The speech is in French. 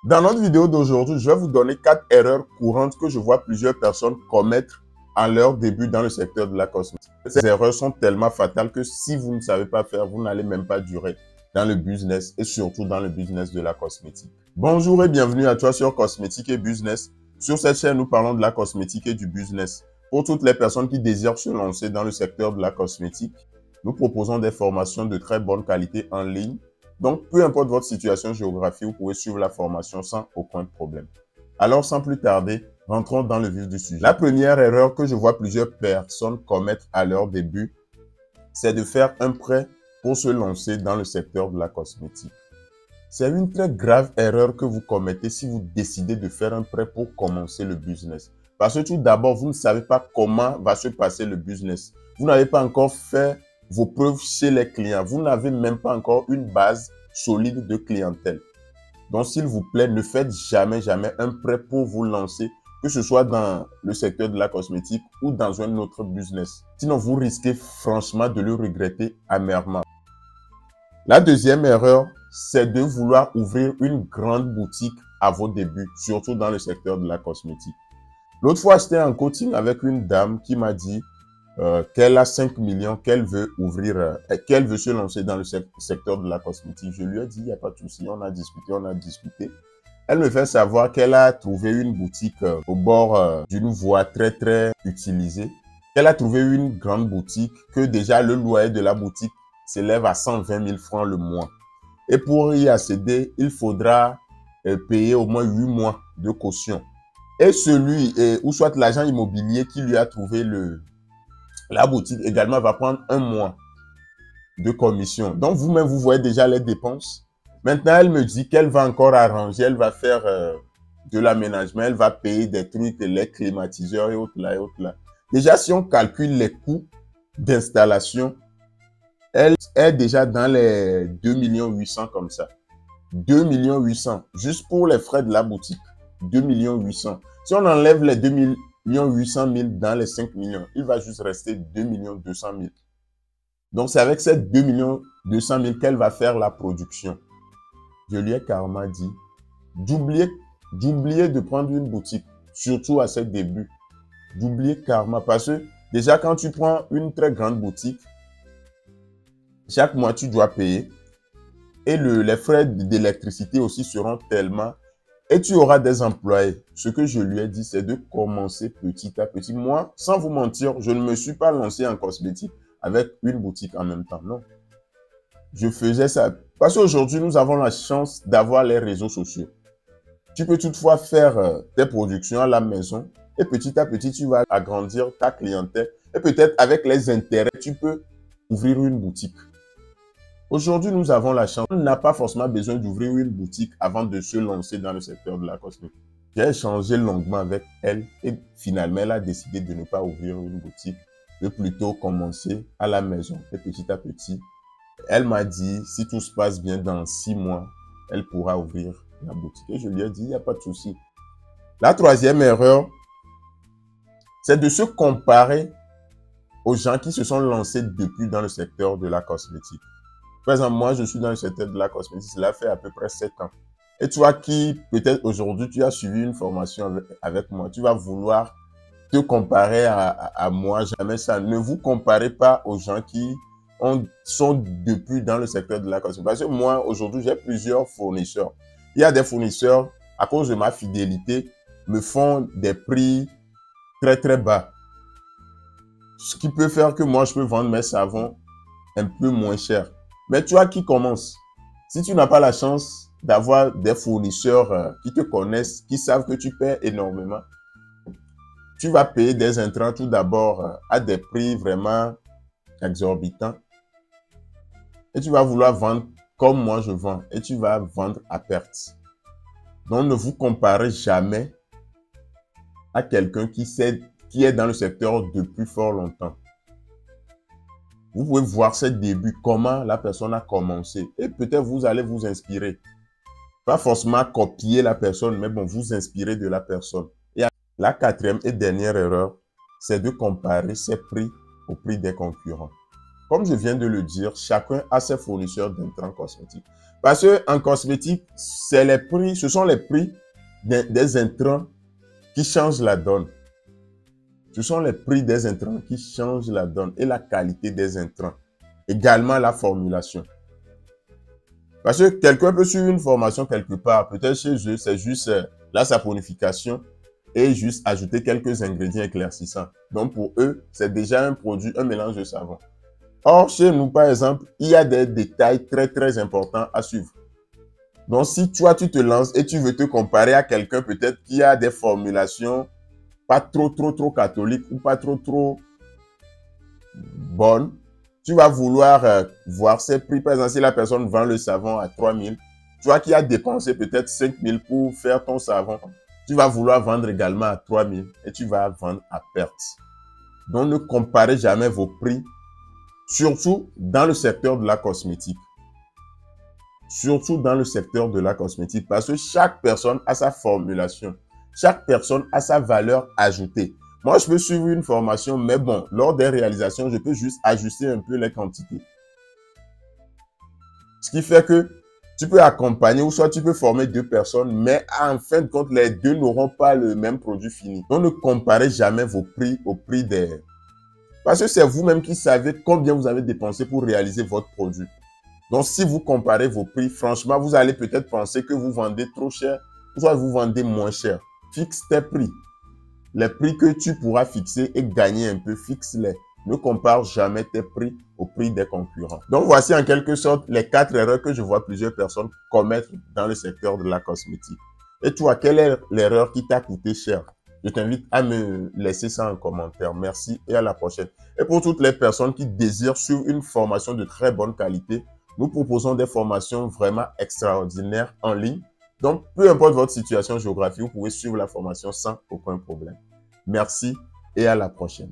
Dans notre vidéo d'aujourd'hui, je vais vous donner 4 erreurs courantes que je vois plusieurs personnes commettre en leur début dans le secteur de la cosmétique. Ces erreurs sont tellement fatales que si vous ne savez pas faire, vous n'allez même pas durer dans le business et surtout dans le business de la cosmétique. Bonjour et bienvenue à toi sur Cosmétique et Business. Sur cette chaîne, nous parlons de la cosmétique et du business. Pour toutes les personnes qui désirent se lancer dans le secteur de la cosmétique, nous proposons des formations de très bonne qualité en ligne. Donc, peu importe votre situation géographique, vous pouvez suivre la formation sans aucun problème. Alors, sans plus tarder, rentrons dans le vif du sujet. La première erreur que je vois plusieurs personnes commettre à leur début, c'est de faire un prêt pour se lancer dans le secteur de la cosmétique. C'est une très grave erreur que vous commettez si vous décidez de faire un prêt pour commencer le business. Parce que tout d'abord, vous ne savez pas comment va se passer le business. Vous n'avez pas encore fait vos preuves chez les clients. Vous n'avez même pas encore une base solide de clientèle. Donc, s'il vous plaît, ne faites jamais un prêt pour vous lancer, que ce soit dans le secteur de la cosmétique ou dans un autre business. Sinon, vous risquez franchement de le regretter amèrement. La deuxième erreur, c'est de vouloir ouvrir une grande boutique à vos débuts, surtout dans le secteur de la cosmétique. L'autre fois, j'étais en coaching avec une dame qui m'a dit qu'elle a 5 millions, qu'elle veut ouvrir, qu'elle veut se lancer dans le secteur de la cosmétique. Je lui ai dit, il n'y a pas de souci, on a discuté. Elle me fait savoir qu'elle a trouvé une boutique au bord d'une voie très utilisée. Elle a trouvé une grande boutique que déjà le loyer de la boutique s'élève à 120 000 francs le mois. Et pour y accéder, il faudra payer au moins 8 mois de caution. Et celui, ou soit l'agent immobilier qui lui a trouvé la boutique également va prendre 1 mois de commission. Donc, vous-même, vous voyez déjà les dépenses. Maintenant, elle me dit qu'elle va encore arranger, elle va faire de l'aménagement, elle va payer des trucs, les climatiseurs et autres là. Déjà, si on calcule les coûts d'installation, elle est déjà dans les 2 800 000 comme ça. 2 800 000 juste pour les frais de la boutique. 2 800 000. Si on enlève les 2 800 000 dans les 5 millions, il va juste rester 2 200 000. Donc, c'est avec ces 2 200 000 qu'elle va faire la production. Je lui ai carrément dit d'oublier de prendre une boutique, surtout à ses débuts. D'oublier carrément parce que déjà, quand tu prends une très grande boutique, chaque mois, tu dois payer. Et les frais d'électricité aussi seront tellement... Et tu auras des employés. Ce que je lui ai dit, c'est de commencer petit à petit. Moi, sans vous mentir, je ne me suis pas lancé en cosmétique avec une boutique en même temps. Non. Je faisais ça. Parce qu'aujourd'hui, nous avons la chance d'avoir les réseaux sociaux. Tu peux toutefois faire tes productions à la maison. Et petit à petit, tu vas agrandir ta clientèle. Et peut-être avec les intérêts, tu peux ouvrir une boutique. Aujourd'hui, nous avons la chance. On n'a pas forcément besoin d'ouvrir une boutique avant de se lancer dans le secteur de la cosmétique. J'ai échangé longuement avec elle et finalement, elle a décidé de ne pas ouvrir une boutique, de plutôt commencer à la maison. Et petit à petit, elle m'a dit, si tout se passe bien dans 6 mois, elle pourra ouvrir la boutique. Et je lui ai dit, il n'y a pas de souci. La troisième erreur, c'est de se comparer aux gens qui se sont lancés depuis dans le secteur de la cosmétique. Par exemple, moi, je suis dans le secteur de la cosmétique, cela fait à peu près 7 ans. Et toi qui, peut-être aujourd'hui, tu as suivi une formation avec moi, tu vas vouloir te comparer à moi, jamais ça. Ne vous comparez pas aux gens qui sont depuis dans le secteur de la cosmétique. Parce que moi, aujourd'hui, j'ai plusieurs fournisseurs. Il y a des fournisseurs, à cause de ma fidélité, me font des prix très bas. Ce qui peut faire que moi, je peux vendre mes savons un peu moins cher. Mais toi qui commences, si tu n'as pas la chance d'avoir des fournisseurs qui te connaissent, qui savent que tu paies énormément, tu vas payer des intrants tout d'abord à des prix vraiment exorbitants. Et tu vas vouloir vendre comme moi je vends. Et tu vas vendre à perte. Donc ne vous comparez jamais à quelqu'un qui est dans le secteur depuis fort longtemps. Vous pouvez voir ses débuts, comment la personne a commencé. Et peut-être vous allez vous inspirer. Pas forcément copier la personne, mais bon, vous inspirer de la personne. Et la quatrième et dernière erreur, c'est de comparer ses prix au prix des concurrents. Comme je viens de le dire, chacun a ses fournisseurs d'intrants cosmétiques. Parce qu'en cosmétique, ce sont les prix des intrants qui changent la donne. Ce sont les prix des intrants qui changent la donne et la qualité des intrants. Également la formulation. Parce que quelqu'un peut suivre une formation quelque part, peut-être chez eux, c'est juste la saponification et juste ajouter quelques ingrédients éclaircissants. Donc pour eux, c'est déjà un produit, un mélange de savon. Or, chez nous, par exemple, il y a des détails très importants à suivre. Donc si toi, tu te lances et tu veux te comparer à quelqu'un peut-être qui a des formulations pas trop catholiques ou pas trop bonnes, tu vas vouloir voir ses prix. Par exemple, si la personne vend le savon à 3 000, toi qui as dépensé peut-être 5 000 pour faire ton savon, tu vas vouloir vendre également à 3 000 et tu vas vendre à perte. Donc, ne comparez jamais vos prix, surtout dans le secteur de la cosmétique. Surtout dans le secteur de la cosmétique, parce que chaque personne a sa formulation. Chaque personne a sa valeur ajoutée. Moi, je peux suivre une formation, mais bon, lors des réalisations, je peux juste ajuster un peu les quantités. Ce qui fait que tu peux accompagner ou soit tu peux former deux personnes, mais en fin de compte, les deux n'auront pas le même produit fini. Donc, ne comparez jamais vos prix au prix des... Parce que c'est vous-même qui savez combien vous avez dépensé pour réaliser votre produit. Donc, si vous comparez vos prix, franchement, vous allez peut-être penser que vous vendez trop cher, ou soit vous vendez moins cher. Fixe tes prix. Les prix que tu pourras fixer et gagner un peu, fixe-les. Ne compare jamais tes prix au prix des concurrents. Donc, voici en quelque sorte les 4 erreurs que je vois plusieurs personnes commettre dans le secteur de la cosmétique. Et toi, quelle est l'erreur qui t'a coûté cher? Je t'invite à me laisser ça en commentaire. Merci et à la prochaine. Et pour toutes les personnes qui désirent suivre une formation de très bonne qualité, nous proposons des formations vraiment extraordinaires en ligne. Donc, peu importe votre situation géographique, vous pouvez suivre la formation sans aucun problème. Merci et à la prochaine.